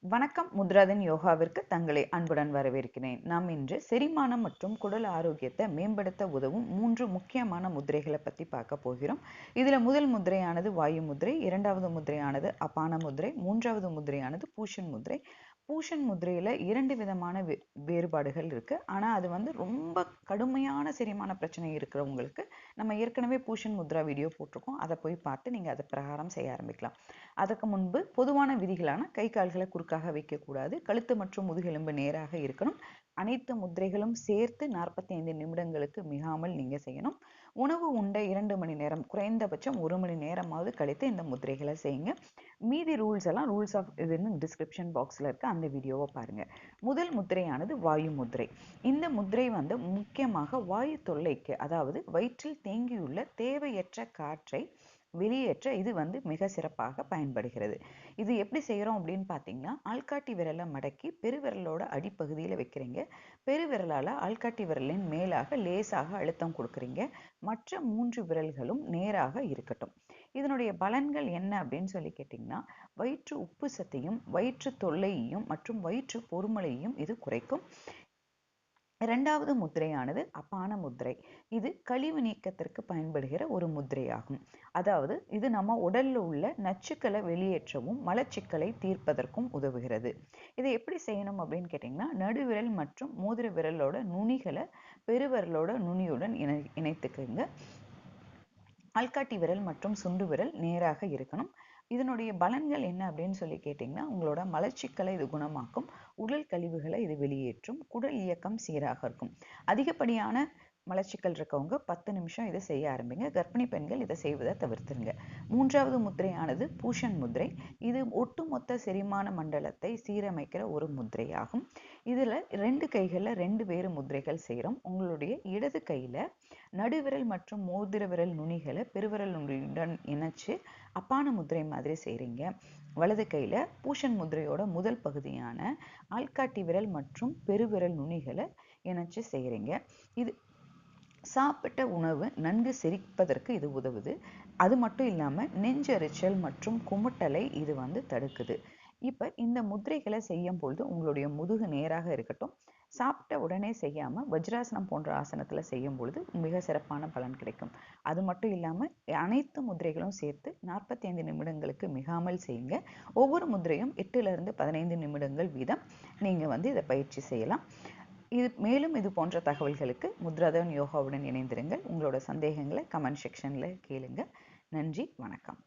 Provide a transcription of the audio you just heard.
வணக்கம். முத்ராதன் யோகாவிற்கு தங்களை அன்புடன் வரவேற்கிறேன். நாம் இன்று செரிமானம் மற்றும் குடல் ஆரோக்கியத்தை மேம்படுத்த உதவும் 3 முக்கியமான முத்திரைகளை பற்றி பார்க்க போகிறோம். இதில் முதல் முத்திரையானது வாயு முத்திரை, இரண்டாவது முத்திரையானது அபான முத்திரை, மூன்றாவது முத்திரையானது பூஷன் முத்திரை. பூஷன் முத்திரையில் 2 விதமான வேறுபாடுகள் இருக்கு. ஆனால் அது ரொம்ப கடுமையான செரிமான பிரச்சனை இருக்கிறவங்களுக்கு நம்ம ஏற்கனவே பூஷன் முத்ரா வீடியோ போட்டிருக்கோம். அதை போய் பார்த்து நீங்கள் அதை பிரகாரம் செய்ய ஆரம்பிக்கலாம். அதற்கு முன்பு பொதுவான விதிகளான கை கால்களை குறுக்காக வைக்கக்கூடாது, கழுத்து மற்றும் முதுகெலும்பு நேராக இருக்கணும், அனைத்து முத்திரைகளும் சேர்த்து 45 நிமிடங்களுக்கு மிகாமல் நீங்க செய்யணும். உணவு உண்ட 2 மணி நேரம், குறைந்தபட்சம் 1 மணி நேரமாவது கழித்து இந்த முத்திரைகளை செய்யுங்க. மீதி ரூல்ஸ் ஆஃப் இதுன்னு டிஸ்கிரிப்ஷன் பாக்ஸ்ல இருக்கு, அந்த வீடியோவை பாருங்க. முதல் முத்திரையானது வாயு முத்திரை. இந்த முத்திரை முக்கியமாக வாயு தொல்லைக்கு, அதாவது வயிற்றில் தேங்கியுள்ள தேவையற்ற காற்றை வெளியேற்ற இது மிக சிறப்பாக பயன்படுகிறது. இது எப்படி செய்யறோம் அப்படின்னு பார்த்தீங்கன்னா, ஆள்காட்டி விரலை மடக்கி பெருவிரலோட அடிப்பகுதியில் வைக்கிறீங்க. பெருவிரலால ஆள்காட்டி விரலின் மேலாக லேசாக அழுத்தம் கொடுக்குறீங்க. மற்ற 3 விரல்களும் நேராக இருக்கட்டும். இதனுடைய பலன்கள் என்ன அப்படின்னு சொல்லி கேட்டிங்கன்னா, வயிற்று உப்பு சத்தையும் வயிற்று தொல்லையையும் மற்றும் வயிற்று பொறுமலையையும் இது குறைக்கும். இரண்டாவது முத்திரையானது அபான முத்திரை. இது கழிவு நீக்கத்திற்கு பயன்படுகிற ஒரு முத்திரையாகும். அதாவது இது நம்ம உடல்ல உள்ள நச்சுக்களை வெளியேற்றவும் மலச்சிக்கலை தீர்ப்பதற்கும் உதவுகிறது. இதை எப்படி செய்யணும் அப்படின்னு கேட்டிங்கன்னா, நடுவிரல் மற்றும் மோதிர விரலோட நுனிகளை பெருவிரலோட நுனியுடன் இணைத்துக்குங்க. ஆள்காட்டி விரல் மற்றும் சுண்டு விரல் நேராக இருக்கணும். இதனுடைய பலன்கள் என்ன அப்படின்னு சொல்லி கேட்டிங்கன்னா, உங்களோட மலச்சிக்கலை இது குணமாக்கும், உடல் கழிவுகளை இது வெளியேற்றும், குடல் இயக்கம் சீராக இருக்கும். அதிகப்படியான மலச்சிக்கல் இருக்கவங்க 10 நிமிஷம் இதை செய்ய ஆரம்பிங்க. கர்ப்பிணி பெண்கள் இதை செய்வதை தவிர்த்துருங்க. மூன்றாவது முத்திரையானது பூஷன் முத்திரை. இது ஒட்டுமொத்த செரிமான மண்டலத்தை சீரமைக்கிற ஒரு முத்திரையாகும். இதுல 2 கைகளில் 2 வேறு முத்திரைகள் செய்கிறோம். உங்களுடைய இடது கையில நடுவிரல் மற்றும் மோதிர விரல் நுனிகளை பெருவிரல் நுனியுடன் இணைச்சு அப்பான முத்திரை மாதிரி செய்கிறீங்க. வலது கையில பூஷன் முத்திரையோட முதல் பகுதியான ஆள்காட்டி விரல் மற்றும் பெருவிரல் நுனிகளை இணைச்சு செய்கிறீங்க. இது சாப்பிட்ட உணவு நன்கு செரிப்பதற்கு இது உதவுது. அது மட்டும் இல்லாம நெஞ்செரிச்சல் மற்றும் குமட்டலை இது தடுக்குது. இப்ப இந்த முத்திரைகளை செய்யும் பொழுது உங்களுடைய முதுகு நேராக இருக்கட்டும். சாப்பிட்ட உடனே செய்யாம வஜ்ராசனம் போன்ற ஆசனத்துல செய்யும் பொழுது மிக சிறப்பான பலன் கிடைக்கும். அது மட்டும் இல்லாம அனைத்து முத்திரைகளும் சேர்த்து 45 நிமிடங்களுக்கு மிகாமல் செய்யுங்க. ஒவ்வொரு முத்திரையும் 8 to 15 நிமிடங்கள் வீதம் நீங்க இதை பயிற்சி செய்யலாம். மேலும் இது போன்ற தகவல்களுக்கு முத்ராதன் யோகாவுடன் இணைந்திருங்கள். உங்களோட சந்தேகங்களை கமெண்ட் செக்ஷன்ல கேளுங்க. நன்றி, வணக்கம்.